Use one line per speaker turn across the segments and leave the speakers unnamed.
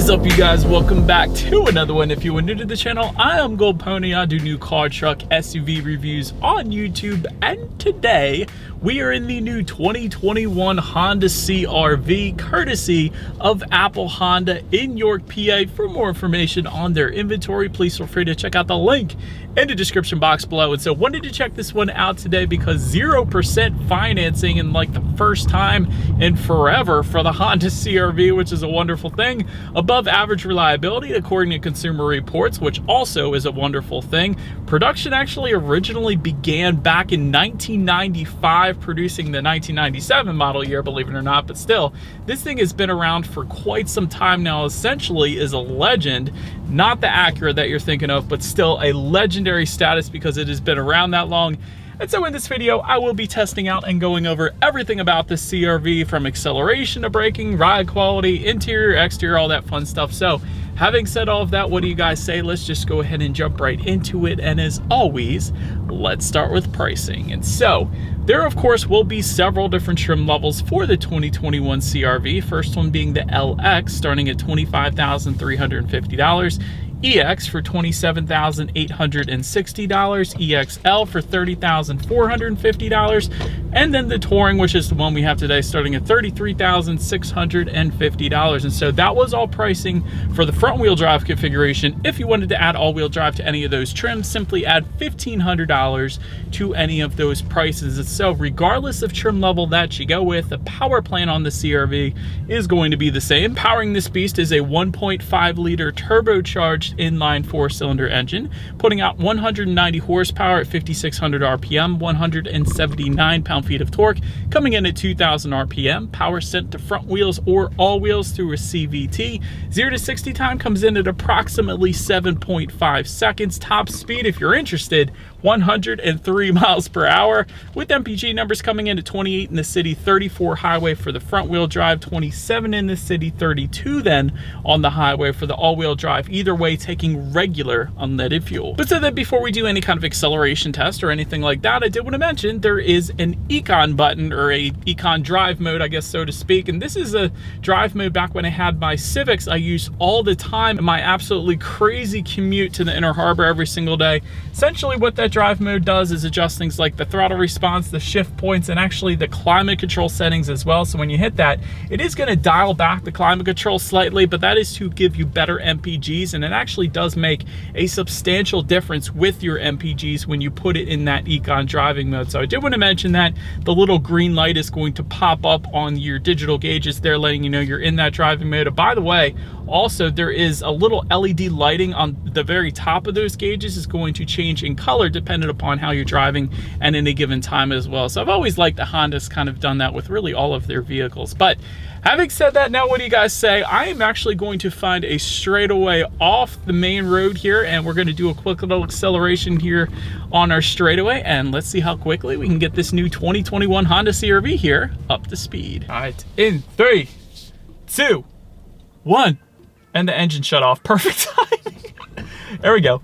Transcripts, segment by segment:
What's up, you guys? Welcome back to another one. If you are new to the channel, I am Gold Pony. I do new car, truck, SUV reviews on YouTube, and today we are in the new 2021 Honda CR-V, courtesy of Apple Honda in York, PA. For more information on their inventory, please feel free to check out the link in the description box below. And so wanted to check this one out today because 0% financing in like the first time in forever for the Honda CR-V, which is a wonderful thing. Above average reliability according to Consumer Reports, which also is a wonderful thing. Production actually originally began back in 1995, producing the 1997 model year, believe it or not, but still, this thing has been around for quite some time now. Essentially is a legend, not the Acura that you're thinking of, but still a legendary status because it has been around that long. And so in this video, I will be testing out and going over everything about the CR-V, from acceleration to braking, ride quality, interior, exterior, all that fun stuff. So having said all of that, what do you guys say? Let's just go ahead and jump right into it. And as always, let's start with pricing. And so there, of course, will be several different trim levels for the 2021 CR-V. First one being the LX, starting at $25,350. EX for $27,860, EXL for $30,450, and then the Touring, which is the one we have today, starting at $33,650. And so that was all pricing for the front wheel drive configuration. If you wanted to add all-wheel drive to any of those trims, simply add $1,500 to any of those prices. And so regardless of trim level that you go with, the power plant on the CR-V is going to be the same. Powering this beast is a 1.5 liter turbocharged inline 4-cylinder engine, putting out 190 horsepower at 5,600 RPM, 179 pound-feet of torque, coming in at 2,000 RPM. Power sent to front wheels or all wheels through a CVT. 0 to 60 time comes in at approximately 7.5 seconds. Top speed, if you're interested, 103 miles per hour, with MPG numbers coming in at 28 in the city, 34 highway for the front wheel drive, 27 in the city, 32 then on the highway for the all-wheel drive. Either way, taking regular unleaded fuel. But so that before we do any kind of acceleration test or anything like that, I did want to mention there is an Econ button, or a Econ drive mode, I guess, so to speak. And this is a drive mode back when I had my Civics I use all the time in my absolutely crazy commute to the Inner Harbor every single day. Essentially what that drive mode does is adjust things like the throttle response, the shift points, and actually the climate control settings as well. So when you hit that, it is going to dial back the climate control slightly, but that is to give you better MPGs, and it actually does make a substantial difference with your MPGs when you put it in that Econ driving mode. So I did want to mention that the little green light is going to pop up on your digital gauges there, letting you know you're in that driving mode. By the way, also there is a little LED lighting on the very top of those gauges, is going to change in color depending upon how you're driving at any given time as well. So I've always liked that Honda's kind of done that with really all of their vehicles. But having said that, now what do you guys say? I am actually going to find a straightaway off the main road here, and we're going to do a quick little acceleration here on our straightaway, and let's see how quickly we can get this new 2021 Honda CR-V here up to speed. All right, in 3, 2, 1, and the engine shut off. Perfect timing. There we go.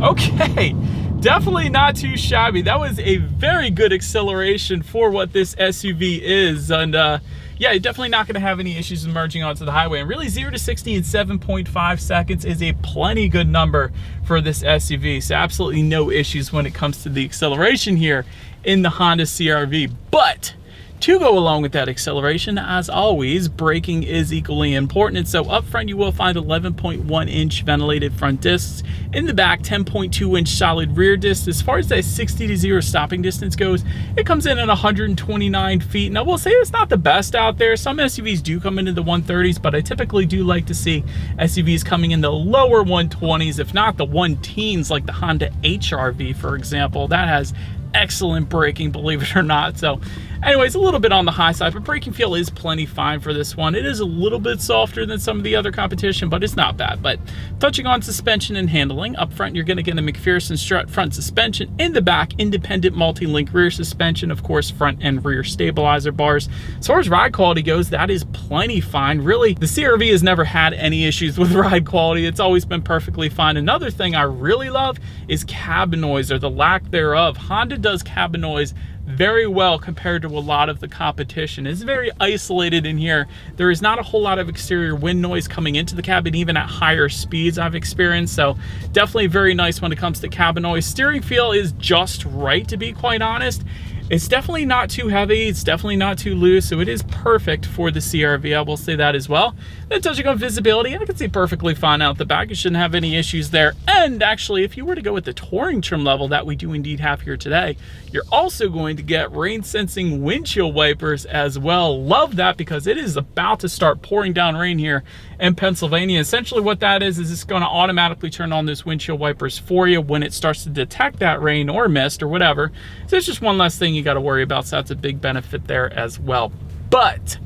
Okay, definitely not too shabby. That was a very good acceleration for what this SUV is. And yeah, you're definitely not going to have any issues with merging onto the highway. And really 0 to 60 in 7.5 seconds is a plenty good number for this SUV. So absolutely no issues when it comes to the acceleration here in the Honda CR-V. But to go along with that acceleration, as always, braking is equally important. And so up front, you will find 11.1-inch ventilated front discs. In the back, 10.2-inch solid rear discs. As far as that 60 to 0 stopping distance goes, it comes in at 129 feet. Now, we'll say it's not the best out there. Some SUVs do come into the 130s, but I typically do like to see SUVs coming in the lower 120s, if not the 1-teens, like the Honda HR-V, for example. That has excellent braking, believe it or not. So anyways, a little bit on the high side, but braking feel is plenty fine for this one. It is a little bit softer than some of the other competition, but it's not bad. But touching on suspension and handling, up front, you're going to get a McPherson strut front suspension. In the back, independent multi-link rear suspension, of course, front and rear stabilizer bars. As far as ride quality goes, that is plenty fine. Really, the CR-V has never had any issues with ride quality. It's always been perfectly fine. Another thing I really love is cabin noise, or the lack thereof. Honda does cabin noise very well compared to a lot of the competition. It's very isolated in here. There is not a whole lot of exterior wind noise coming into the cabin, even at higher speeds I've experienced. So definitely very nice when it comes to cabin noise. Steering feel is just right, to be quite honest. It's definitely not too heavy, it's definitely not too loose, so it is perfect for the CR-V, I will say that as well. Then touching on visibility, I can see perfectly fine out the back. You shouldn't have any issues there. And actually, if you were to go with the touring trim level that we do indeed have here today, you're also going to get rain sensing windshield wipers as well. Love that, because it is about to start pouring down rain here in Pennsylvania. Essentially what that is it's going to automatically turn on those windshield wipers for you when it starts to detect that rain or mist or whatever. So it's just one less thing you got to worry about, so that's a big benefit there as well. But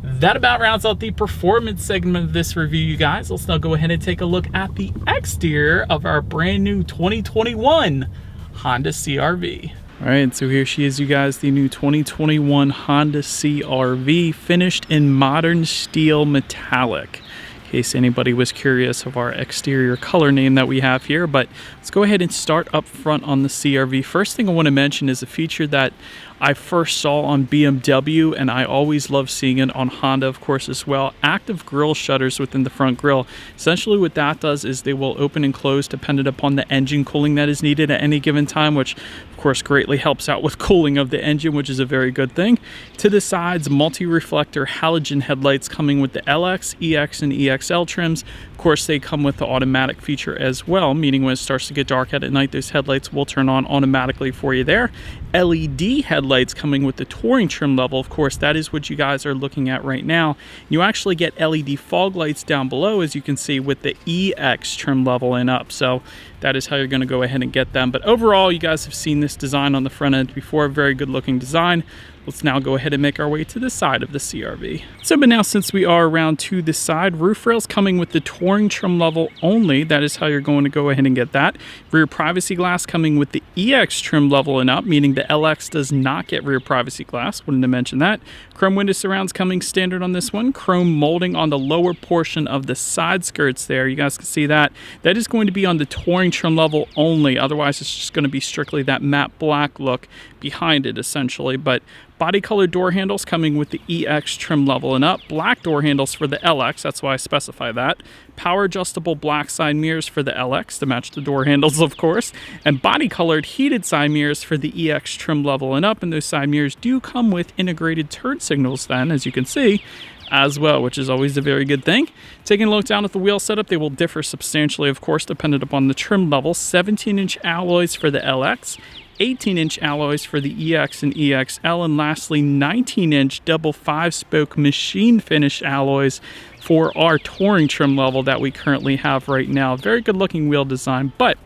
that about rounds out the performance segment of this review, you guys. Let's now go ahead and take a look at the exterior of our brand new 2021 Honda CR-V. All right, so here she is, you guys, the new 2021 Honda CR-V, finished in modern steel metallic. In case anybody was curious of our exterior color name that we have here. But let's go ahead and start up front on the CR-V. First thing I want to mention is a feature that I first saw on BMW, and I always love seeing it on Honda, of course, as well. Active grille shutters within the front grille. Essentially what that does is they will open and close dependent upon the engine cooling that is needed at any given time, which of course greatly helps out with cooling of the engine, which is a very good thing. To the sides, multi-reflector halogen headlights coming with the LX, EX, and EXL trims. Of course, they come with the automatic feature as well, meaning when it starts to get dark out at night, those headlights will turn on automatically for you there. LED headlights coming with the touring trim level. Of course, that is what you guys are looking at right now. You actually get LED fog lights down below, as you can see, with the EX trim level and up. So that is how you're going to go ahead and get them. But overall, you guys have seen this design on the front end before. Very good looking design. Let's now go ahead and make our way to the side of the CR-V. So, but now since we are around to the side, roof rails coming with the touring trim level only. That is how you're going to go ahead and get that. Rear privacy glass coming with the EX trim level and up, meaning the LX does not get rear privacy glass. Wanted to mention that. Chrome window surrounds coming standard on this one. Chrome molding on the lower portion of the side skirts there. You guys can see that. That is going to be on the touring trim level only. Otherwise, it's just going to be strictly that matte black look behind it, essentially. But body colored door handles coming with the EX trim level and up. Black door handles for the LX, that's why I specify that. Power adjustable black side mirrors for the LX to match the door handles, of course. And body colored heated side mirrors for the EX trim level and up. And those side mirrors do come with integrated turn signals then, as you can see, as well, which is always a very good thing. Taking a look down at the wheel setup, they will differ substantially, of course, dependent upon the trim level. 17-inch alloys for the LX. 18-inch alloys for the EX and EXL, and lastly 19-inch double 5-spoke machine finish alloys for our touring trim level that we currently have right now. Very good looking wheel design, but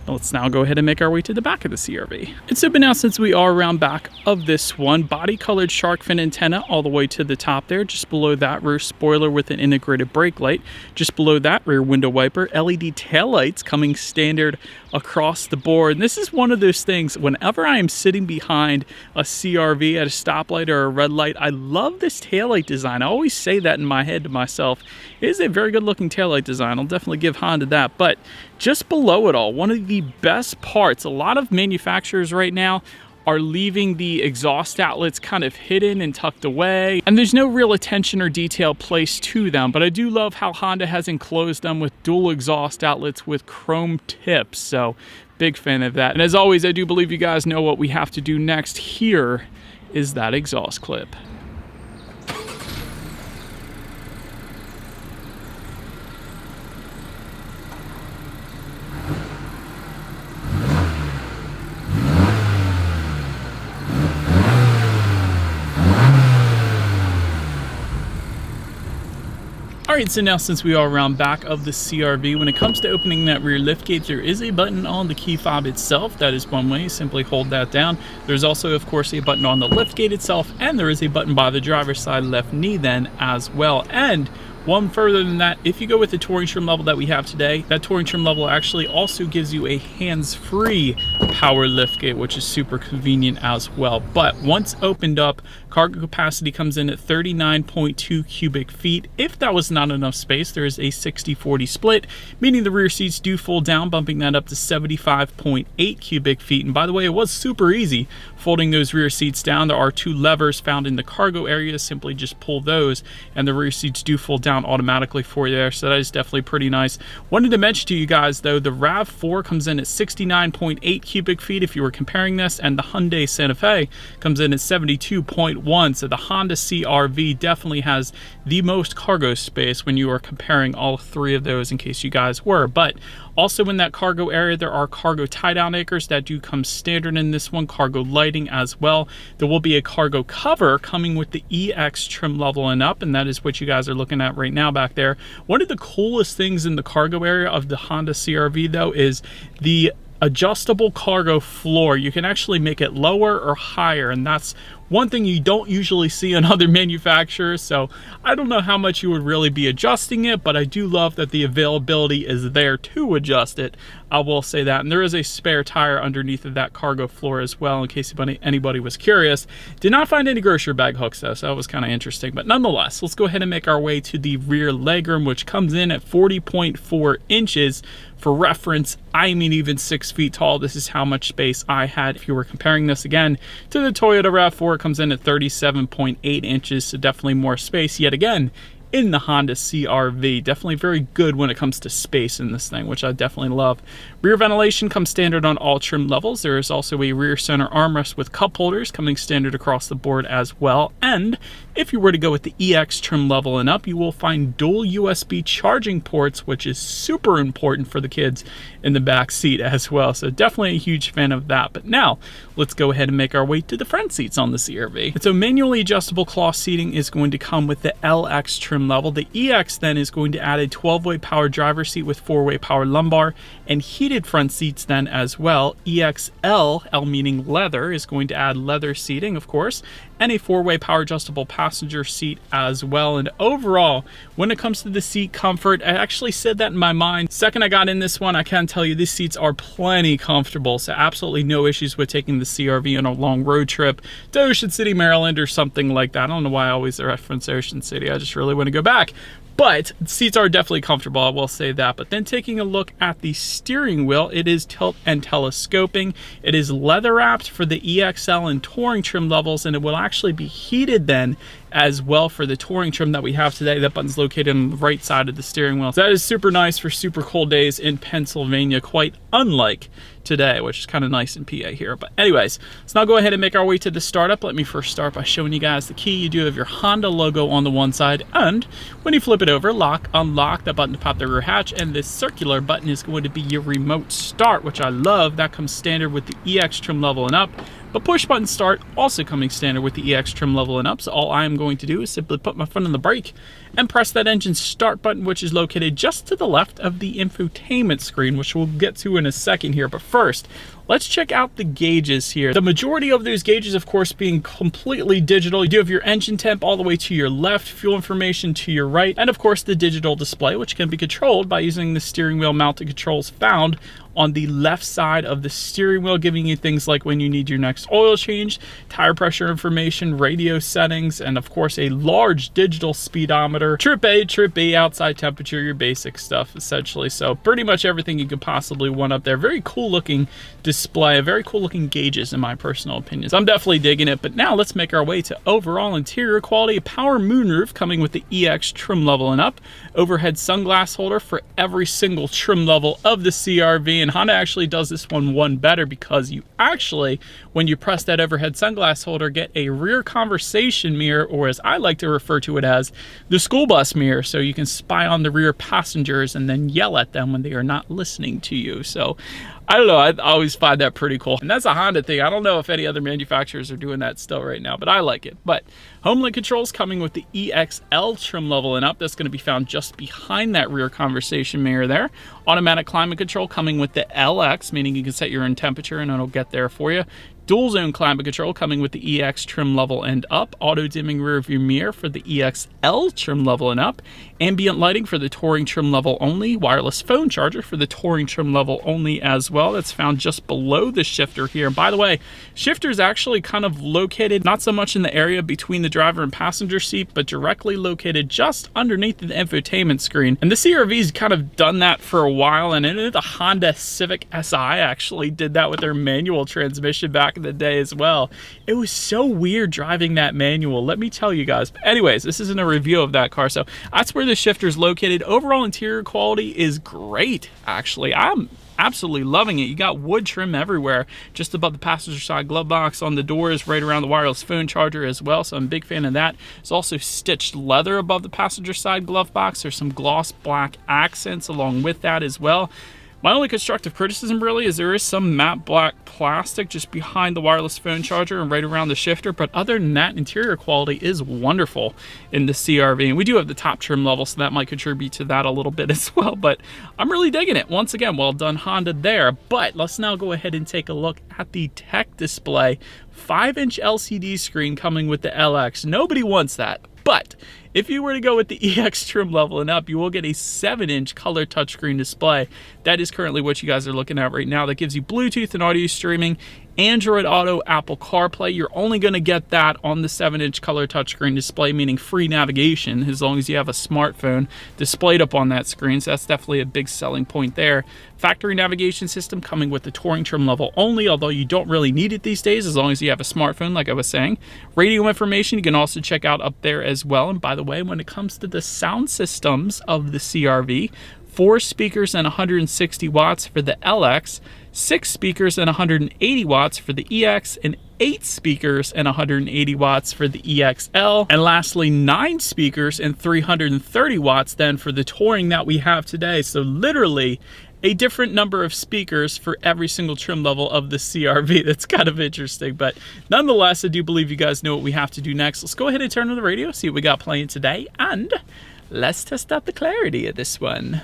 let's now go ahead and make our way to the back of the CR-V. And so, but now since we are around back of this one, body colored shark fin antenna all the way to the top there. Just below that, rear spoiler with an integrated brake light. Just below that, rear window wiper. LED taillights coming standard across the board. And this is one of those things, whenever I am sitting behind a CR-V at a stoplight or a red light, I love this taillight design. I always say that in my head to myself. It is a very good looking taillight design. I'll definitely give Honda that. But just below it all, one of the best parts, a lot of manufacturers right now are leaving the exhaust outlets kind of hidden and tucked away, and there's no real attention or detail placed to them. But I do love how Honda has enclosed them with dual exhaust outlets with chrome tips, so big fan of that. And as always, I do believe you guys know what we have to do next. Here is that exhaust clip. Alright, so now since we are around back of the CR-V, when it comes to opening that rear liftgate, there is a button on the key fob itself. That is one way. Simply hold that down. There's also, of course, a button on the liftgate itself, and there is a button by the driver's side left knee then as well. And One further than that, if you go with the touring trim level that we have today, that touring trim level actually also gives you a hands-free power liftgate, which is super convenient as well. But once opened up, cargo capacity comes in at 39.2 cubic feet. If that was not enough space, there is a 60-40 split, meaning the rear seats do fold down, bumping that up to 75.8 cubic feet. And by the way, it was super easy folding those rear seats down. There are 2 levers found in the cargo area. Simply just pull those and the rear seats do fold down automatically for you there, so that is definitely pretty nice. Wanted to mention to you guys though, the RAV4 comes in at 69.8 cubic feet if you were comparing this, and the Hyundai Santa Fe comes in at 72.1. So the Honda CR-V definitely has the most cargo space when you are comparing all 3 of those, in case you guys were. But also in that cargo area, there are cargo tie-down anchors that do come standard in this one, cargo lighting as well. There will be a cargo cover coming with the EX trim level and up, and that is what you guys are looking at right now back there. One of the coolest things in the cargo area of the Honda CR-V though is the adjustable cargo floor. You can actually make it lower or higher, and that's one thing you don't usually see on other manufacturers. So I don't know how much you would really be adjusting it, but I do love that the availability is there to adjust it. I will say that. And there is a spare tire underneath of that cargo floor as well, in case anybody was curious. Did not find any grocery bag hooks though, so that was kind of interesting. But nonetheless, let's go ahead and make our way to the rear legroom, which comes in at 40.4 inches. For reference, I'm even 6 feet tall. This is how much space I had. If you were comparing this again to the Toyota RAV4, it comes in at 37.8 inches, so definitely more space yet again in the Honda CR-V. Definitely very good when it comes to space in this thing, which I definitely love. Rear ventilation comes standard on all trim levels. There is also a rear center armrest with cup holders coming standard across the board as well. And if you were to go with the EX trim level and up, you will find dual USB charging ports, which is super important for the kids in the back seat as well. So definitely a huge fan of that. But now let's go ahead and make our way to the front seats on the CR-V. And so manually adjustable cloth seating is going to come with the LX trim level. The EX then is going to add a 12-way power driver seat with 4-way power lumbar and heated front seats then as well. EXL, L meaning leather, is going to add leather seating, of course, and a 4-way power adjustable passenger seat as well. And overall, when it comes to the seat comfort, I actually said that in my mind. Second I got in this one, I can tell you these seats are plenty comfortable, so absolutely no issues with taking the CR-V on a long road trip to Ocean City, Maryland or something like that. I don't know why I always reference Ocean City. I just really want to go back. But seats are definitely comfortable, I will say that. But then taking a look at the steering wheel, it is tilt and telescoping. It is leather wrapped for the EXL and Touring trim levels, and it will actually be heated then as well for the Touring trim that we have today. That button's located on the right side of the steering wheel. So that is super nice for super cold days in Pennsylvania, quite unlike today, which is kind of nice in PA here. But anyways, let's now go ahead and make our way to the startup. Let me first start by showing you guys the key. You do have your Honda logo on the one side, and when you flip it over, lock, unlock, that button to pop the rear hatch, and this circular button is going to be your remote start, which I love. That comes standard with the EX trim level and up. But push button start also coming standard with the EX trim level and up. So all I'm going to do is simply put my foot on the brake and press that engine start button, which is located just to the left of the infotainment screen, which we'll get to in a second here. But first, let's check out the gauges here. The majority of those gauges, of course, being completely digital. You do have your engine temp all the way to your left, fuel information to your right, and of course the digital display, which can be controlled by using the steering wheel mounted controls found on the left side of the steering wheel, giving you things like when you need your next oil change, tire pressure information, radio settings, and of course a large digital speedometer, trip A, trip B, outside temperature, your basic stuff essentially. So pretty much everything you could possibly want up there. Very cool looking display, very cool looking gauges in my personal opinion. So I'm definitely digging it. But now let's make our way to overall interior quality. A power moonroof coming with the EX trim level and up, overhead sunglass holder for every single trim level of the CR-V. And Honda actually does this one better, because you actually, when you press that overhead sunglass holder, get a rear conversation mirror, or as I like to refer to it as, the school bus mirror. So you can spy on the rear passengers and then yell at them when they are not listening to you. So I don't know, I always find that pretty cool. And that's a Honda thing. I don't know if any other manufacturers are doing that still right now, but I like it. But HomeLink controls coming with the EXL trim level and up. That's going to be found just behind that rear conversation mirror there. Automatic climate control coming with the LX, meaning you can set your own temperature and it'll get there for you. Dual zone climate control coming with the EX trim level and up. Auto dimming rear view mirror for the EXL trim level and up. Ambient lighting for the Touring trim level only. Wireless phone charger for the Touring trim level only as well. That's found just below the shifter here. And by the way, shifter is actually kind of located not so much in the area between the driver and passenger seat, but directly located just underneath the infotainment screen. And the CR-V's kind of done that for a while, and the Honda Civic Si actually did that with their manual transmission back in the day as well. It was so weird driving that manual, let me tell you guys. But anyways, this isn't a review of that car, so that's where the shifter is located. Overall interior quality is great, actually. I'm absolutely loving it. You got wood trim everywhere, just above the passenger side glove box, on the doors, right around the wireless phone charger as well, so I'm a big fan of that. There's also stitched leather above the passenger side glove box. There's some gloss black accents along with that as well. My only constructive criticism really is there is some matte black plastic just behind the wireless phone charger and right around the shifter, but other than that, interior quality is wonderful in the CR-V. And we do have the top trim level, so that might contribute to that a little bit as well, but I'm really digging it. Once again, well done Honda there. But let's now go ahead and take a look at the tech display. 5-inch LCD screen coming with the LX. Nobody wants that, but if you were to go with the EX trim level and up, you will get a 7-inch color touchscreen display. That is currently what you guys are looking at right now. That gives you Bluetooth and audio streaming, Android Auto, Apple CarPlay. You're only going to get that on the 7-inch color touchscreen display, meaning free navigation as long as you have a smartphone displayed up on that screen. So that's definitely a big selling point there. Factory navigation system coming with the Touring trim level only, although you don't really need it these days as long as you have a smartphone, like I was saying. Radio information you can also check out up there as well. And by the way, when it comes to the sound systems of the CR-V, 4 speakers and 160 watts for the LX, 6 speakers and 180 watts for the EX, and 8 speakers and 180 watts for the EXL, and lastly 9 speakers and 330 watts then for the Touring that we have today. So literally a different number of speakers for every single trim level of the CR-V. That's kind of interesting, but nonetheless, I do believe you guys know what we have to do next. Let's go ahead and turn on the radio, see what we got playing today, and let's test out the clarity of this one.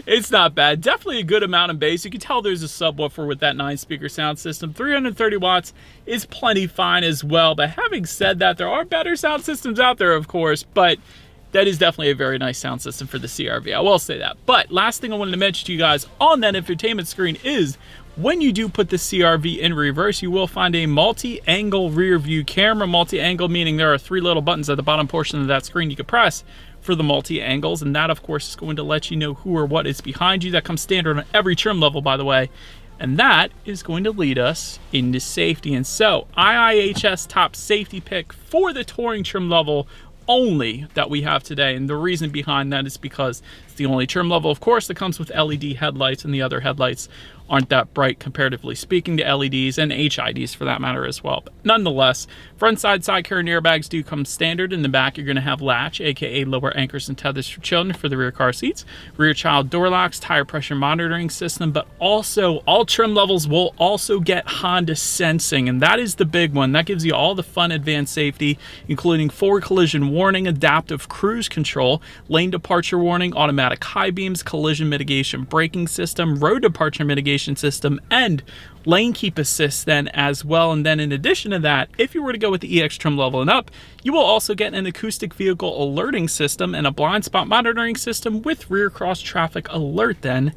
It's not bad. Definitely a good amount of bass. You can tell there's a subwoofer with that 9-speaker sound system. 330 watts is plenty fine as well. But having said that, there are better sound systems out there, of course, but that is definitely a very nice sound system for the CR-V. I will say that. But last thing I wanted to mention to you guys on that infotainment screen is when you do put the CR-V in reverse, you will find a multi-angle rear view camera. Multi-angle meaning there are 3 little buttons at the bottom portion of that screen you can press for the multi-angles, and that of course is going to let you know who or what is behind you. That comes standard on every trim level, by the way. And that is going to lead us into safety. And so IIHS top safety pick for the Touring trim level only that we have today, and the reason behind that is because it's the only trim level, of course, that comes with LED headlights, and the other headlights aren't that bright comparatively speaking to LEDs and HIDs for that matter as well. But nonetheless, front side carry and airbags do come standard. In the back, you're going to have latch, aka lower anchors and tethers for children for the rear car seats, rear child door locks, tire pressure monitoring system, but also all trim levels will also get Honda sensing, and that is the big one. That gives you all the fun advanced safety, including forward collision warning, adaptive cruise control, lane departure warning, automatic high beams, collision mitigation braking system, road departure mitigation system, and lane keep assist then as well. And then in addition to that, if you were to go with the EX trim level and up, you will also get an acoustic vehicle alerting system and a blind spot monitoring system with rear cross traffic alert then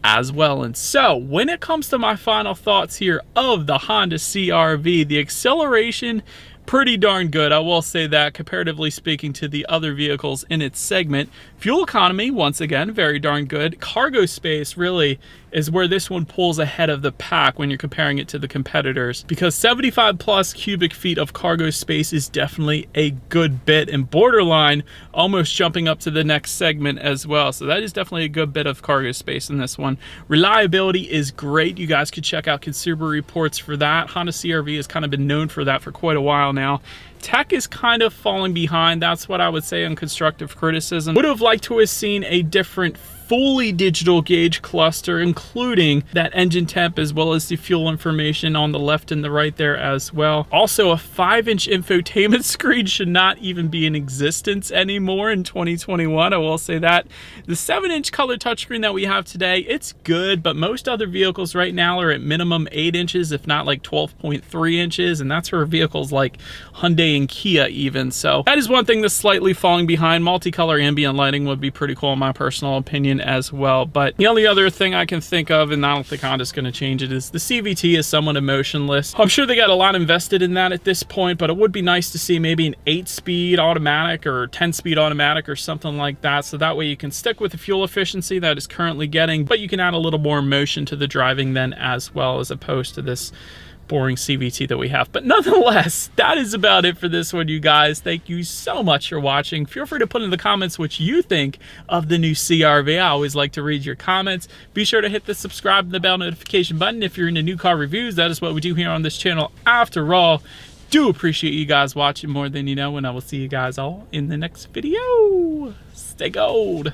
as well. And so when it comes to my final thoughts here of the Honda CR-V, the acceleration pretty darn good, I will say that, comparatively speaking to the other vehicles in its segment. Fuel economy, once again, very darn good. Cargo space really is where this one pulls ahead of the pack when you're comparing it to the competitors, because 75 plus cubic feet of cargo space is definitely a good bit, and borderline almost jumping up to the next segment as well. So that is definitely a good bit of cargo space in this one. Reliability is great. You guys could check out consumer reports for that. Honda CR-V has kind of been known for that for quite a while now. Tech is kind of falling behind. That's what I would say on constructive criticism. Would have liked to have seen a different fully digital gauge cluster, including that engine temp as well as the fuel information on the left and the right there as well. Also, a 5-inch infotainment screen should not even be in existence anymore in 2021. I will say that. The 7-inch color touchscreen that we have today, it's good, but most other vehicles right now are at minimum 8 inches, if not like 12.3 inches, and that's for vehicles like Hyundai and Kia even. So that is one thing that's slightly falling behind. Multicolor ambient lighting would be pretty cool in my personal opinion as well. But the only other thing I can think of, and I don't think Honda's going to change it, is the CVT is somewhat emotionless. I'm sure they got a lot invested in that at this point, but it would be nice to see maybe an 8-speed automatic or 10-speed automatic or something like that, so that way you can stick with the fuel efficiency that is currently getting, but you can add a little more motion to the driving then as well, as opposed to this boring CVT that we have. But nonetheless, that is about it for this one, you guys. Thank you so much for watching. Feel free to put in the comments what you think of the new CR-V. I always like to read your comments. Be sure to hit the subscribe and the bell notification button if you're into new car reviews. That is what we do here on this channel after all. Do appreciate you guys watching more than you know, and I will see you guys all in the next video. Stay gold.